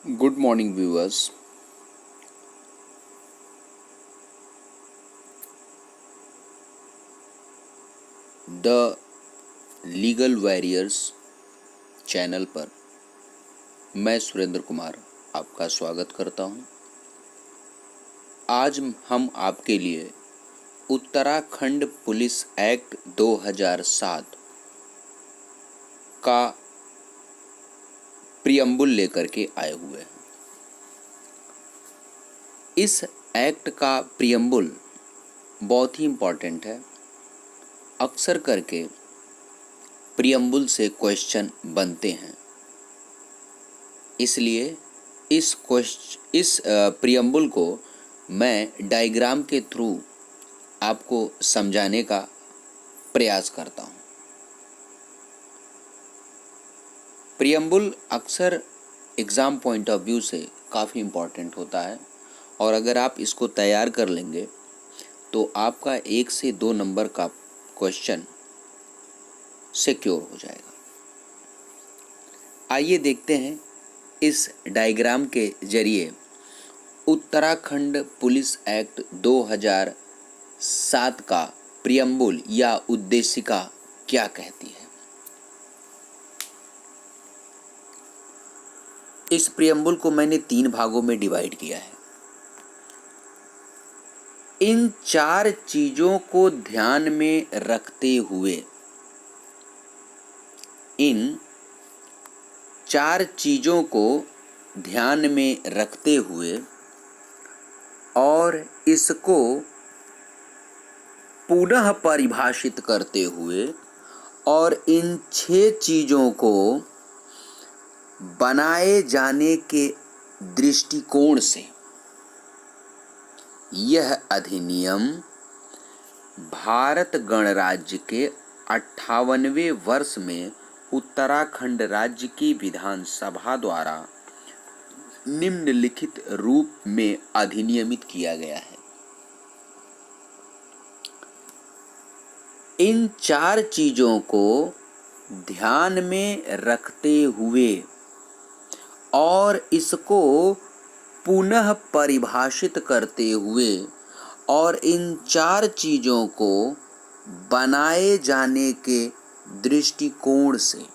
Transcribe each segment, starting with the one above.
Good morning, viewers. The legal warriors channel पर मैं सुरेंद्र कुमार आपका स्वागत करता हूं। आज हम आपके लिए उत्तराखंड पुलिस एक्ट 2007 का प्रियम्बुल लेकर के आए हुए हैं। इस एक्ट का प्रियम्बुल बहुत ही इम्पॉर्टेंट है। अक्सर करके प्रियम्बुल से क्वेश्चन बनते हैं, इसलिए इस प्रियम्बुल को मैं डायग्राम के थ्रू आपको समझाने का प्रयास करता हूँ। प्रियम्बुल अक्सर एग्ज़ाम पॉइंट ऑफ व्यू से काफ़ी इम्पॉर्टेंट होता है और अगर आप इसको तैयार कर लेंगे तो आपका 1 से 2 नंबर का क्वेश्चन सिक्योर हो जाएगा। आइए देखते हैं इस डायग्राम के जरिए उत्तराखंड पुलिस एक्ट 2007 का प्रियम्बुल या उद्देशिका क्या कहती है। इस प्रियम्बुल को मैंने 3 भागों में डिवाइड किया है। इन 4 चीज़ों को ध्यान में रखते हुए और इसको पुनः परिभाषित करते हुए और इन 6 चीज़ों को बनाए जाने के दृष्टिकोण से यह अधिनियम भारत गणराज्य के 58वें वर्ष में उत्तराखंड राज्य की विधानसभा द्वारा निम्नलिखित रूप में अधिनियमित किया गया है। इन 4 चीज़ों को ध्यान में रखते हुए और इसको पुनः परिभाषित करते हुए और इन 4 चीज़ों को बनाए जाने के दृष्टिकोण से,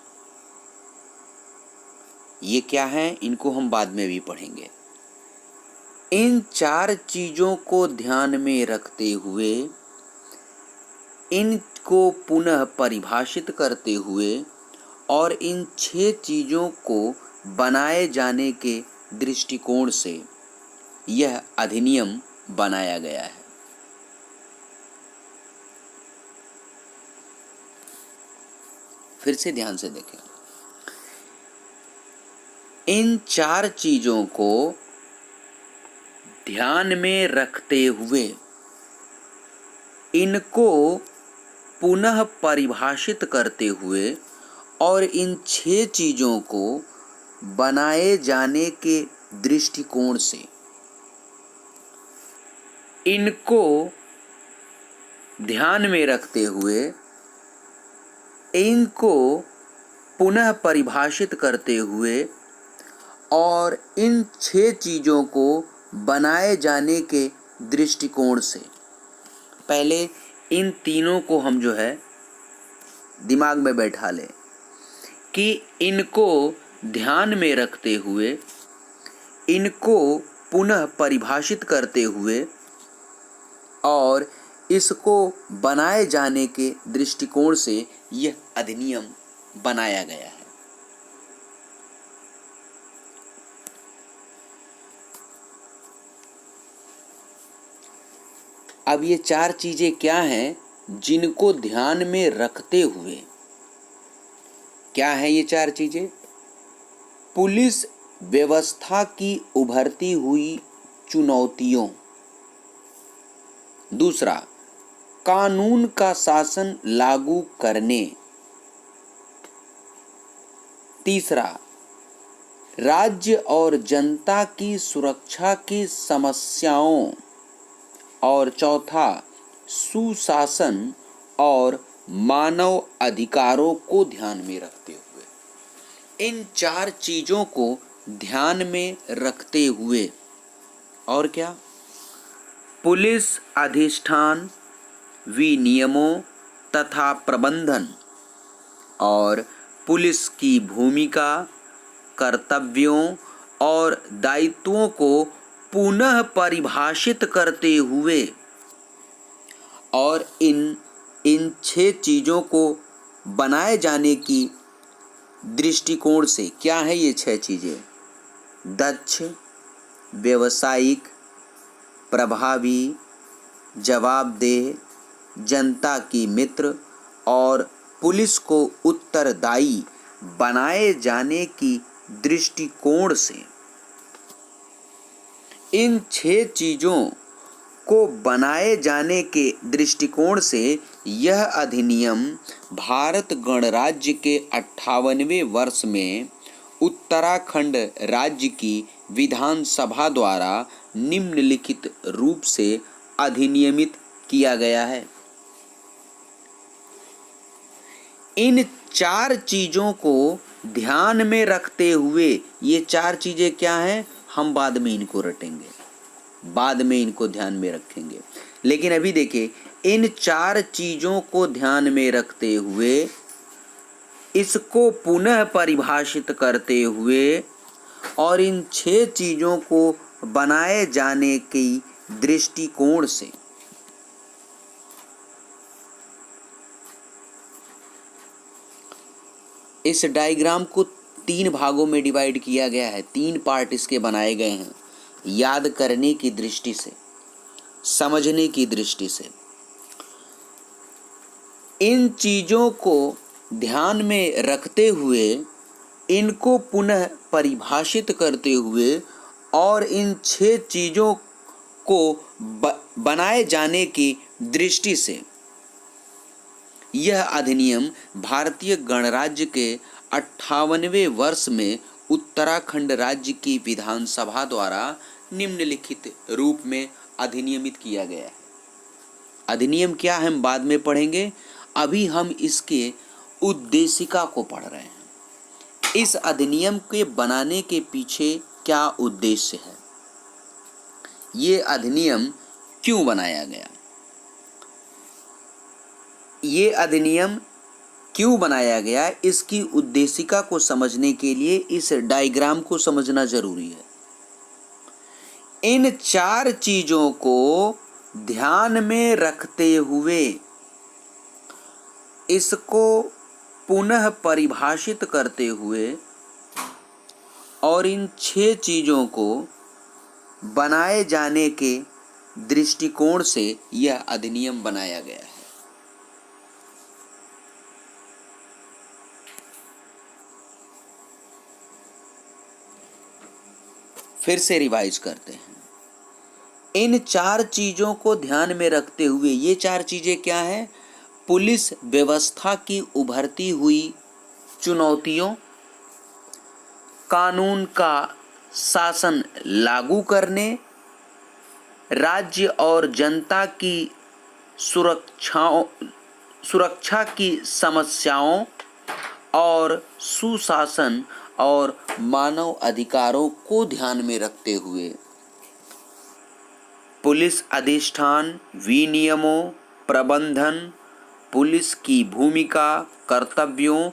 ये क्या है इनको हम बाद में भी पढ़ेंगे। इन 4 चीज़ों को ध्यान में रखते हुए, इनको पुनः परिभाषित करते हुए और इन 6 चीज़ों को बनाए जाने के दृष्टिकोण से यह अधिनियम बनाया गया है। फिर से ध्यान से देखें। इन 4 चीज़ों को ध्यान में रखते हुए इनको पुनः परिभाषित करते हुए और इन 6 चीज़ों को बनाए जाने के दृष्टिकोण से इनको ध्यान में रखते हुए इनको पुनः परिभाषित करते हुए और इन 6 चीज़ों को बनाए जाने के दृष्टिकोण से, पहले इन तीनों को हम जो है दिमाग में बैठा लें कि इनको ध्यान में रखते हुए, इनको पुनः परिभाषित करते हुए और इसको बनाए जाने के दृष्टिकोण से यह अधिनियम बनाया गया है। अब ये 4 चीज़ें क्या हैं जिनको ध्यान में रखते हुए, क्या है ये 4 चीज़ें? पुलिस व्यवस्था की उभरती हुई चुनौतियों, दूसरा कानून का शासन लागू करने, तीसरा राज्य और जनता की सुरक्षा की समस्याओं और चौथा सुशासन और मानव अधिकारों को ध्यान में रखते हुए इन 4 चीज़ों को ध्यान में रखते हुए, और क्या, पुलिस अधिष्ठान विनियमों तथा प्रबंधन और पुलिस की भूमिका, कर्तव्यों और दायित्वों को पुनः परिभाषित करते हुए, और इन 6 चीज़ों को बनाए जाने की दृष्टिकोण से, क्या है ये 6 चीज़ें? दक्ष, व्यावसायिक, प्रभावी, जवाबदेह, जनता की मित्र और पुलिस को उत्तरदायी बनाए जाने की दृष्टिकोण से। इन 6 चीज़ों को बनाए जाने के दृष्टिकोण से यह अधिनियम भारत गणराज्य के 58वें वर्ष में उत्तराखंड राज्य की विधानसभा द्वारा निम्नलिखित रूप से अधिनियमित किया गया है। इन 4 चीज़ों को ध्यान में रखते हुए, ये 4 चीज़ें क्या हैं, हम बाद में इनको रटेंगे, बाद में इनको ध्यान में रखेंगे। लेकिन अभी देखिए, इन 4 चीज़ों को ध्यान में रखते हुए, इसको पुनः परिभाषित करते हुए और इन 6 चीज़ों को बनाए जाने की दृष्टिकोण से, इस डायग्राम को 3 भागों में डिवाइड किया गया है। 3 पार्ट इसके बनाए गए हैं, याद करने की दृष्टि से, समझने की दृष्टि से। इन चीज़ों को ध्यान में रखते हुए, इनको पुनः परिभाषित करते हुए और इन 6 चीज़ों को बनाए जाने की दृष्टि से यह अधिनियम भारतीय गणराज्य के 58वें वर्ष में उत्तराखंड राज्य की विधानसभा द्वारा निम्नलिखित रूप में अधिनियमित किया गया है। अधिनियम क्या है हम बाद में पढ़ेंगे, अभी हम इसके उद्देशिका को पढ़ रहे हैं। इस अधिनियम के बनाने के पीछे क्या उद्देश्य है, ये अधिनियम क्यों बनाया गया, ये अधिनियम क्यों बनाया गया, इसकी उद्देशिका को समझने के लिए इस डायग्राम को समझना जरूरी है। इन 4 चीज़ों को ध्यान में रखते हुए, इसको पुनः परिभाषित करते हुए और इन 6 चीज़ों को बनाए जाने के दृष्टिकोण से यह अधिनियम बनाया गया है। फिर से रिवाइज करते हैं। इन 4 चीज़ों को ध्यान में रखते हुए, ये 4 चीज़ें क्या हैं, पुलिस व्यवस्था की उभरती हुई चुनौतियों, कानून का शासन लागू करने, राज्य और जनता की सुरक्षा की समस्याओं और सुशासन और मानव अधिकारों को ध्यान में रखते हुए पुलिस अधिष्ठान विनियमों, प्रबंधन, पुलिस की भूमिका, कर्तव्यों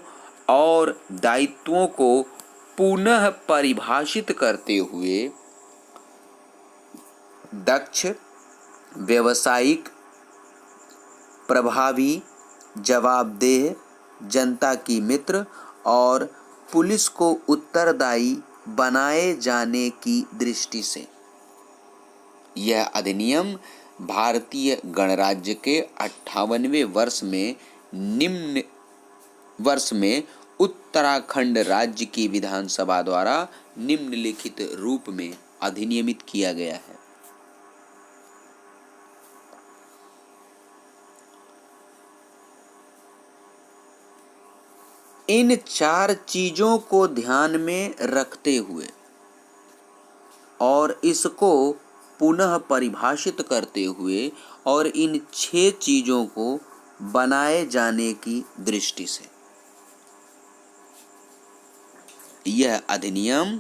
और दायित्वों को पुनः परिभाषित करते हुए दक्ष, व्यावसायिक, प्रभावी, जवाबदेह, जनता की मित्र और पुलिस को उत्तरदायी बनाए जाने की दृष्टि से यह अधिनियम भारतीय गणराज्य के 58वें वर्ष में उत्तराखंड राज्य की विधानसभा द्वारा निम्नलिखित रूप में अधिनियमित किया गया है। इन 4 चीज़ों को ध्यान में रखते हुए और इसको पुनः परिभाषित करते हुए और इन 6 चीज़ों को बनाए जाने की दृष्टि से यह अधिनियम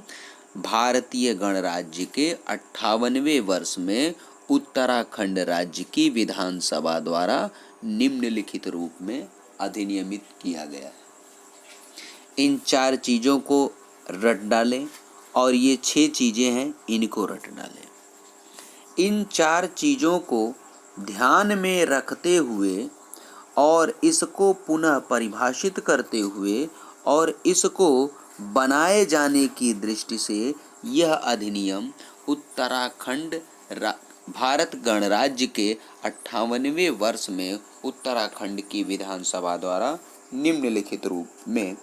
भारतीय गणराज्य के 58वें वर्ष में उत्तराखंड राज्य की विधानसभा द्वारा निम्नलिखित रूप में अधिनियमित किया गया है। इन 4 चीज़ों को रट डालें और ये 6 चीज़ें हैं, इनको रट डालें। इन 4 चीज़ों को ध्यान में रखते हुए और इसको पुनः परिभाषित करते हुए और इसको बनाए जाने की दृष्टि से यह अधिनियम उत्तराखंड भारत गणराज्य के 58वें वर्ष में उत्तराखंड की विधानसभा द्वारा निम्नलिखित रूप में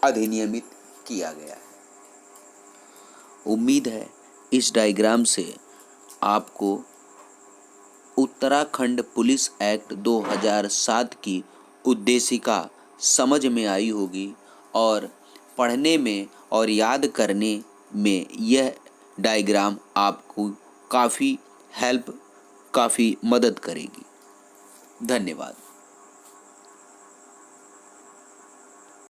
अधिनियमित किया गया है। उम्मीद है इस डायग्राम से आपको उत्तराखंड पुलिस एक्ट 2007 की उद्देशिका समझ में आई होगी और पढ़ने में और याद करने में यह डायग्राम आपको काफ़ी मदद करेगी। धन्यवाद।